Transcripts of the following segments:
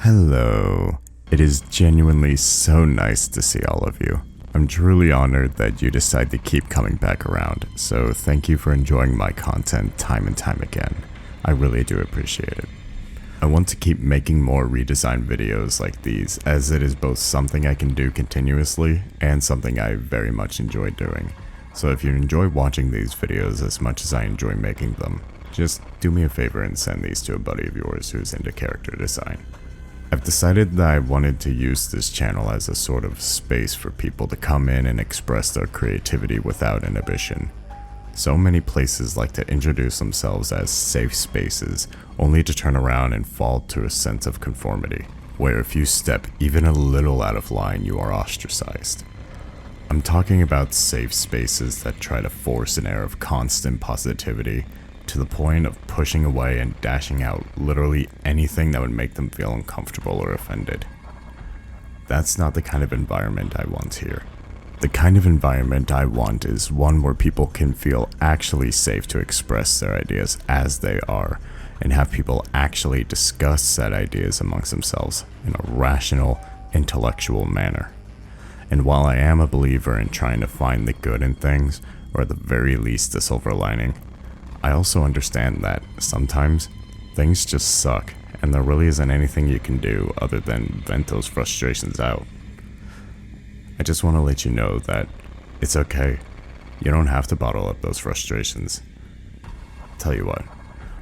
Hello. It is genuinely so nice to see all of you. I'm truly honored that you decide to keep coming back around, so thank you for enjoying my content time and time again. I really do appreciate it. I want to keep making more redesign videos like these, as it is both something I can do continuously and something I very much enjoy doing. So if you enjoy watching these videos as much as I enjoy making them, just do me a favor and send these to a buddy of yours who's into character design. I've decided that I wanted to use this channel as a sort of space for people to come in and express their creativity without inhibition. So many places like to introduce themselves as safe spaces, only to turn around and fall to a sense of conformity, where if you step even a little out of line, you are ostracized. I'm talking about safe spaces that try to force an air of constant positivity, to the point of pushing away and dashing out literally anything that would make them feel uncomfortable or offended. That's not the kind of environment I want here. The kind of environment I want is one where people can feel actually safe to express their ideas as they are, and have people actually discuss said ideas amongst themselves in a rational, intellectual manner. And while I am a believer in trying to find the good in things, or at the very least the silver lining, I also understand that sometimes things just suck and there really isn't anything you can do other than vent those frustrations out. I just want to let you know that it's okay. You don't have to bottle up those frustrations. Tell you what,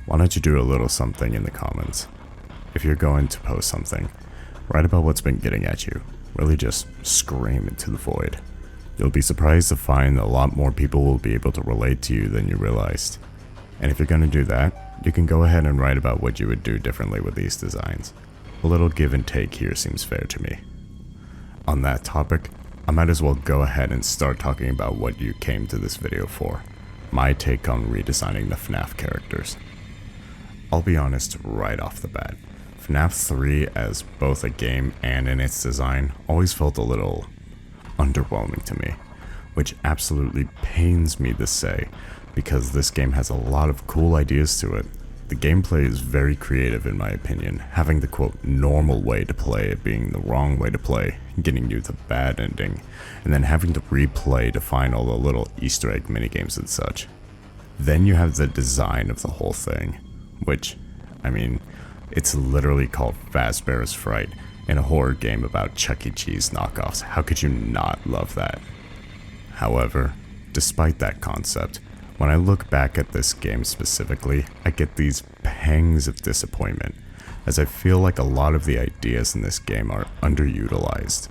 why don't you do a little something in the comments? If you're going to post something, write about what's been getting at you. Really just scream into the void. You'll be surprised to find a lot more people will be able to relate to you than you realized. And if you're going to do that, you can go ahead and write about what you would do differently with these designs. A little give and take here seems fair to me. On that topic, I might as well go ahead and start talking about what you came to this video for. My take on redesigning the FNAF characters. I'll be honest right off the bat. FNAF 3 as both a game and in its design always felt a little underwhelming to me, which absolutely pains me to say, because this game has a lot of cool ideas to it. The gameplay is very creative in my opinion, having the quote normal way to play it being the wrong way to play, getting you the bad ending, and then having to replay to find all the little Easter egg minigames and such. Then you have the design of the whole thing, which, I mean, it's literally called Fazbear's Fright, in a horror game about Chuck E. Cheese knockoffs. How could you not love that? However, despite that concept, when I look back at this game specifically, I get these pangs of disappointment, as I feel like a lot of the ideas in this game are underutilized.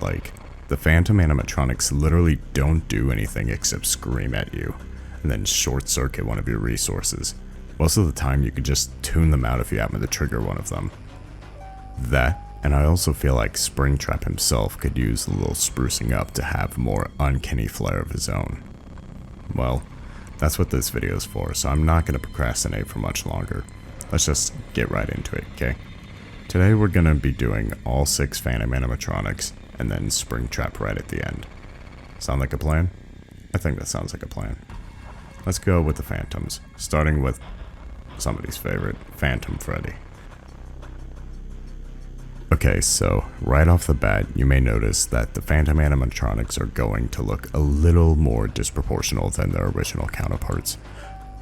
Like, the Phantom animatronics literally don't do anything except scream at you, and then short circuit one of your resources. Most of the time you could just tune them out if you happen to trigger one of them. That, and I also feel like Springtrap himself could use a little sprucing up to have more uncanny flair of his own. Well, that's what this video is for, so I'm not going to procrastinate for much longer. Let's just get right into it, okay? Today we're going to be doing all 6 Phantom animatronics, and then Springtrap right at the end. Sound like a plan? I think that sounds like a plan. Let's go with the Phantoms, starting with somebody's favorite, Phantom Freddy. Okay, so right off the bat, you may notice that the Phantom animatronics are going to look a little more disproportional than their original counterparts.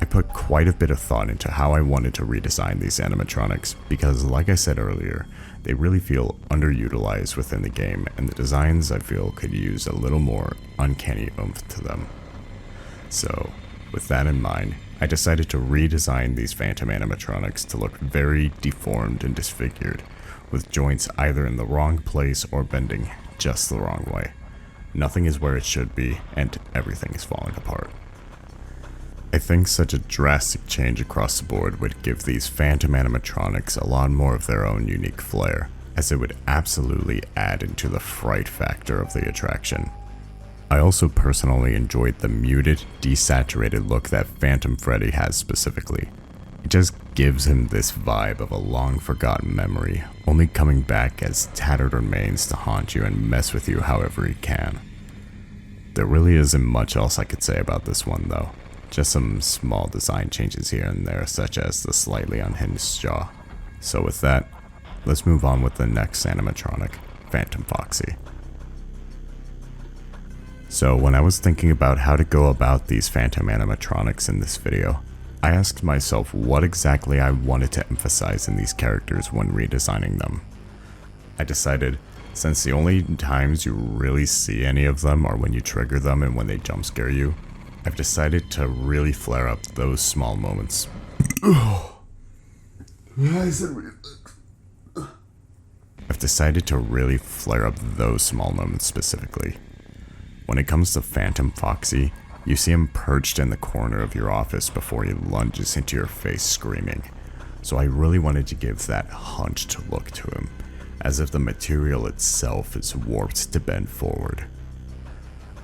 I put quite a bit of thought into how I wanted to redesign these animatronics because, like I said earlier, they really feel underutilized within the game, and the designs I feel could use a little more uncanny oomph to them. So, with that in mind, I decided to redesign these Phantom animatronics to look very deformed and disfigured, with joints either in the wrong place or bending just the wrong way. Nothing is where it should be, and everything is falling apart. I think such a drastic change across the board would give these Phantom animatronics a lot more of their own unique flair, as it would absolutely add into the fright factor of the attraction. I also personally enjoyed the muted, desaturated look that Phantom Freddy has specifically. It just gives him this vibe of a long forgotten memory, only coming back as tattered remains to haunt you and mess with you however he can. There really isn't much else I could say about this one though, just some small design changes here and there such as the slightly unhinged jaw. So with that, let's move on with the next animatronic, Phantom Foxy. So when I was thinking about how to go about these Phantom animatronics in this video, I asked myself what exactly I wanted to emphasize in these characters when redesigning them. I decided, since the only times you really see any of them are when you trigger them and when they jump scare you, I've decided to really flare up those small moments. I've decided to really flare up those small moments specifically. When it comes to Phantom Foxy, you see him perched in the corner of your office before he lunges into your face screaming. So I really wanted to give that hunched look to him, as if the material itself is warped to bend forward.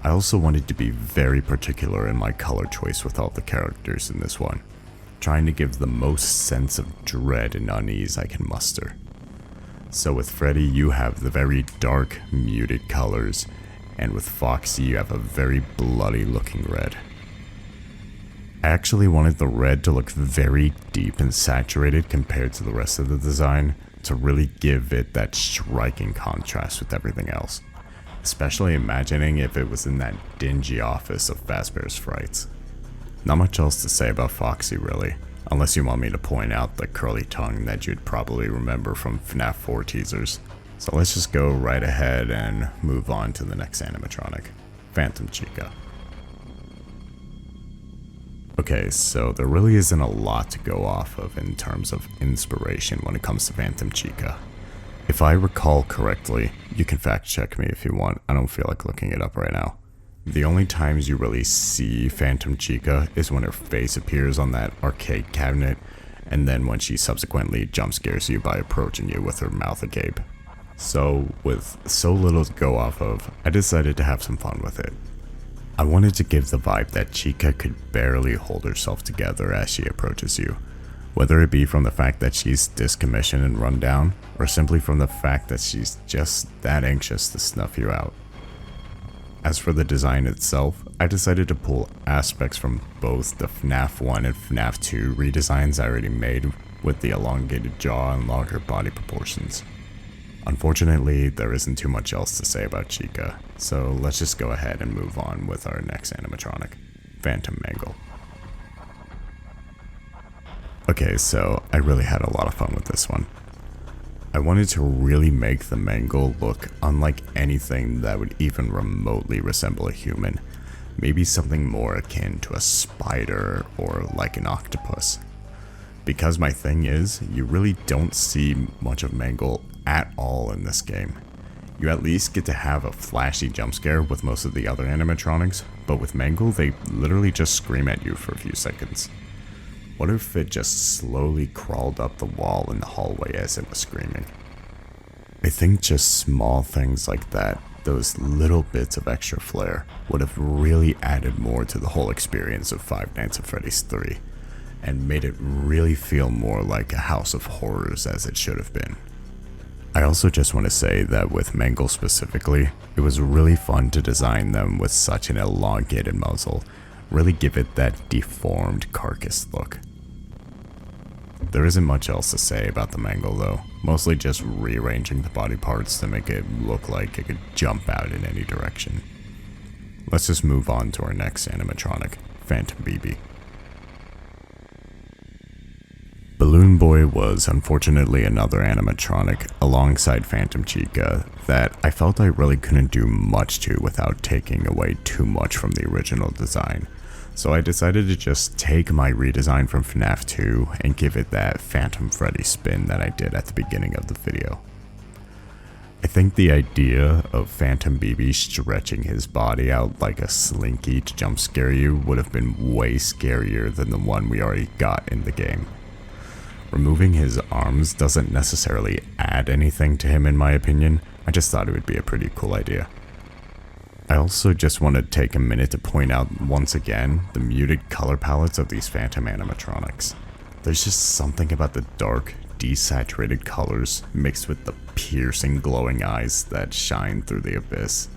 I also wanted to be very particular in my color choice with all the characters in this one, trying to give the most sense of dread and unease I can muster. So with Freddy, you have the very dark, muted colors, and with Foxy, you have a very bloody looking red. I actually wanted the red to look very deep and saturated compared to the rest of the design to really give it that striking contrast with everything else, especially imagining if it was in that dingy office of Fazbear's Frights. Not much else to say about Foxy really, unless you want me to point out the curly tongue that you'd probably remember from FNAF 4 teasers. So let's just go right ahead and move on to the next animatronic, Phantom Chica. Okay, so there really isn't a lot to go off of in terms of inspiration when it comes to Phantom Chica. If I recall correctly, you can fact check me if you want, I don't feel like looking it up right now. The only times you really see Phantom Chica is when her face appears on that arcade cabinet, and then when she subsequently jump scares you by approaching you with her mouth agape. So, with so little to go off of, I decided to have some fun with it. I wanted to give the vibe that Chica could barely hold herself together as she approaches you, whether it be from the fact that she's discommissioned and run down, or simply from the fact that she's just that anxious to snuff you out. As for the design itself, I decided to pull aspects from both the FNAF 1 and FNAF 2 redesigns I already made with the elongated jaw and longer body proportions. Unfortunately, there isn't too much else to say about Chica, so let's just go ahead and move on with our next animatronic, Phantom Mangle. Okay, so I really had a lot of fun with this one. I wanted to really make the Mangle look unlike anything that would even remotely resemble a human, maybe something more akin to a spider or like an octopus. Because my thing is, you really don't see much of Mangle at all in this game. You at least get to have a flashy jump scare with most of the other animatronics, but with Mangle they literally just scream at you for a few seconds. What if it just slowly crawled up the wall in the hallway as it was screaming? I think just small things like that, those little bits of extra flair, would have really added more to the whole experience of Five Nights at Freddy's 3, and made it really feel more like a house of horrors as it should have been. I also just want to say that with Mangle specifically, it was really fun to design them with such an elongated muzzle, really give it that deformed carcass look. There isn't much else to say about the Mangle though, mostly just rearranging the body parts to make it look like it could jump out in any direction. Let's just move on to our next animatronic, Phantom BB. Balloon Boy was unfortunately another animatronic alongside Phantom Chica that I felt I really couldn't do much to without taking away too much from the original design. So I decided to just take my redesign from FNAF 2 and give it that Phantom Freddy spin that I did at the beginning of the video. I think the idea of Phantom BB stretching his body out like a slinky to jump scare you would have been way scarier than the one we already got in the game. Removing his arms doesn't necessarily add anything to him in my opinion, I just thought it would be a pretty cool idea. I also just want to take a minute to point out once again the muted color palettes of these Phantom animatronics. There's just something about the dark, desaturated colors mixed with the piercing glowing eyes that shine through the abyss.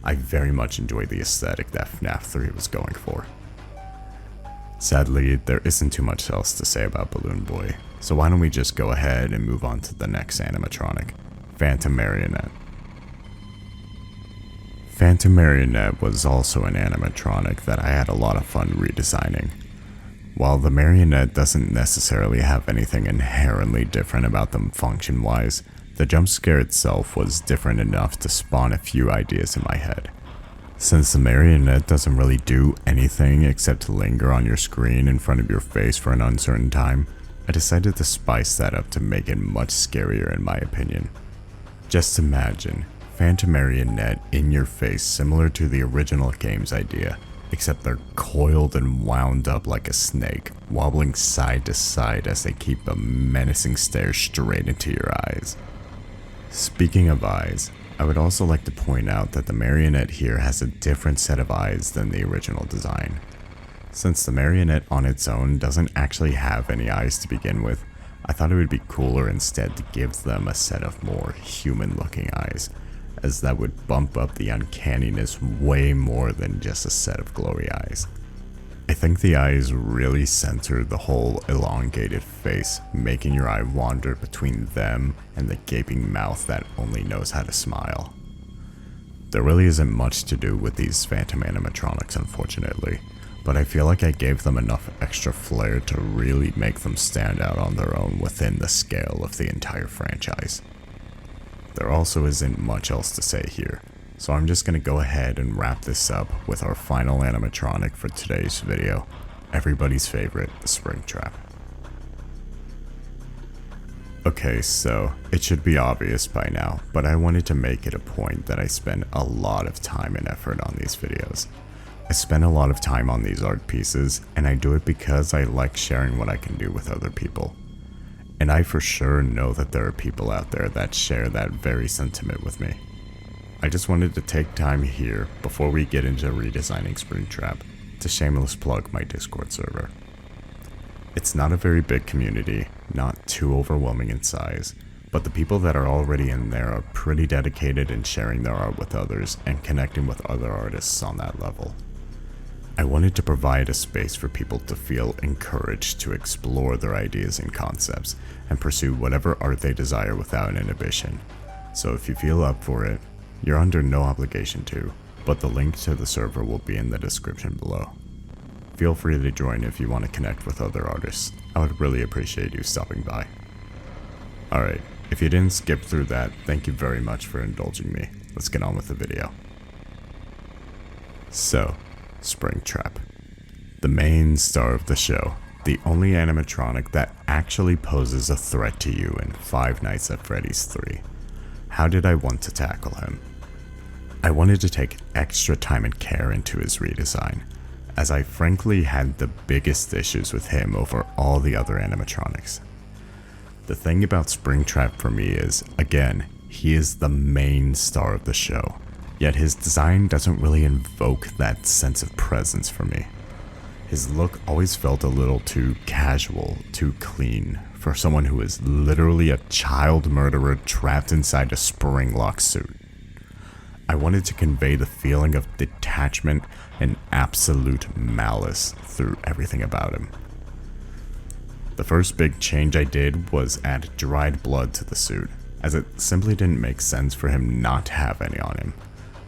I very much enjoy the aesthetic that FNAF 3 was going for. Sadly, there isn't too much else to say about Balloon Boy, So why don't we just go ahead and move on to the next animatronic, Phantom Marionette. Phantom Marionette was also an animatronic that I had a lot of fun redesigning. While the marionette doesn't necessarily have anything inherently different about them function-wise, the jump scare itself was different enough to spawn a few ideas in my head. Since the marionette doesn't really do anything except to linger on your screen in front of your face for an uncertain time, I decided to spice that up to make it much scarier in my opinion. Just imagine Phantom Marionette in your face, similar to the original game's idea, except they're coiled and wound up like a snake, wobbling side to side as they keep a menacing stare straight into your eyes. Speaking of eyes, I would also like to point out that the marionette here has a different set of eyes than the original design. Since the marionette on its own doesn't actually have any eyes to begin with, I thought it would be cooler instead to give them a set of more human-looking eyes, as that would bump up the uncanniness way more than just a set of glowy eyes. I think the eyes really center the whole elongated face, making your eye wander between them and the gaping mouth that only knows how to smile. There really isn't much to do with these Phantom animatronics, unfortunately, but I feel like I gave them enough extra flair to really make them stand out on their own within the scale of the entire franchise. There also isn't much else to say here, so I'm just going to go ahead and wrap this up with our final animatronic for today's video, everybody's favorite, the Springtrap. Okay, so it should be obvious by now, but I wanted to make it a point that I spend a lot of time and effort on these videos. I spend a lot of time on these art pieces, and I do it because I like sharing what I can do with other people. And I for sure know that there are people out there that share that very sentiment with me. I just wanted to take time here, before we get into redesigning Springtrap, to shameless plug my Discord server. It's not a very big community, not too overwhelming in size, but the people that are already in there are pretty dedicated in sharing their art with others and connecting with other artists on that level. I wanted to provide a space for people to feel encouraged to explore their ideas and concepts and pursue whatever art they desire without inhibition. So if you feel up for it, you're under no obligation to, but the link to the server will be in the description below. Feel free to join if you want to connect with other artists. I would really appreciate you stopping by. Alright, if you didn't skip through that, thank you very much for indulging me. Let's get on with the video. So, Springtrap, the main star of the show, the only animatronic that actually poses a threat to you in Five Nights at Freddy's 3. How did I want to tackle him? I wanted to take extra time and care into his redesign, as I frankly had the biggest issues with him over all the other animatronics. The thing about Springtrap for me is, again, he is the main star of the show. Yet his design doesn't really invoke that sense of presence for me. His look always felt a little too casual, too clean, for someone who is literally a child murderer trapped inside a spring-lock suit. I wanted to convey the feeling of detachment and absolute malice through everything about him. The first big change I did was add dried blood to the suit, as it simply didn't make sense for him not to have any on him.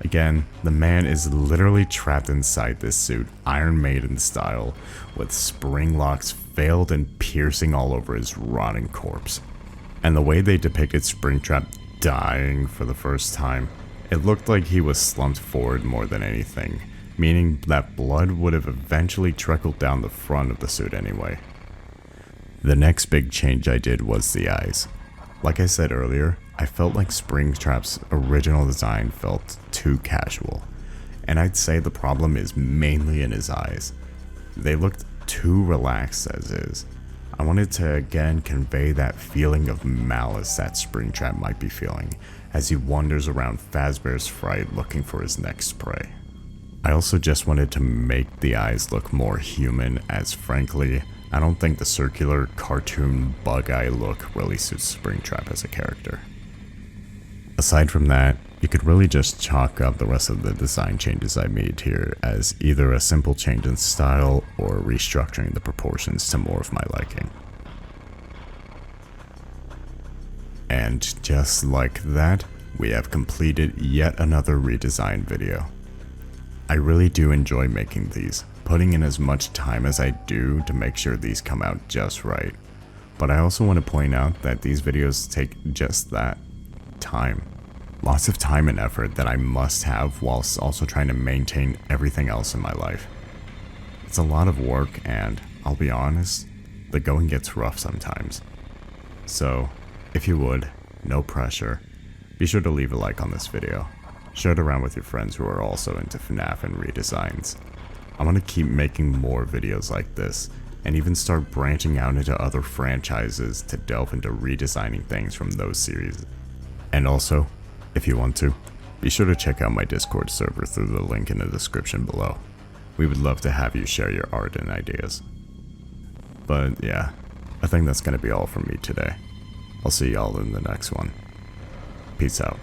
Again, the man is literally trapped inside this suit, Iron Maiden style, with spring locks failed and piercing all over his rotting corpse. And the way they depicted Springtrap dying for the first time, it looked like he was slumped forward more than anything, meaning that blood would have eventually trickled down the front of the suit anyway. The next big change I did was the eyes. Like I said earlier, I felt like Springtrap's original design felt too casual, and I'd say the problem is mainly in his eyes. They looked too relaxed as is. I wanted to again convey that feeling of malice that Springtrap might be feeling as he wanders around Fazbear's Fright looking for his next prey. I also just wanted to make the eyes look more human, as frankly, I don't think the circular cartoon bug eye look really suits Springtrap as a character. Aside from that, you could really just chalk up the rest of the design changes I made here as either a simple change in style or restructuring the proportions to more of my liking. And just like that, we have completed yet another redesign video. I really do enjoy making these, putting in as much time as I do to make sure these come out just right. But I also want to point out that these videos take just that, time. Lots of time and effort that I must have whilst also trying to maintain everything else in my life. It's a lot of work and, I'll be honest, the going gets rough sometimes. So, if you would, no pressure, be sure to leave a like on this video. Share it around with your friends who are also into FNAF and redesigns. I want to keep making more videos like this, and even start branching out into other franchises to delve into redesigning things from those series. And also, if you want to, be sure to check out my Discord server through the link in the description below. We would love to have you share your art and ideas. But yeah, I think that's going to be all from me today. I'll see y'all in the next one. Peace out.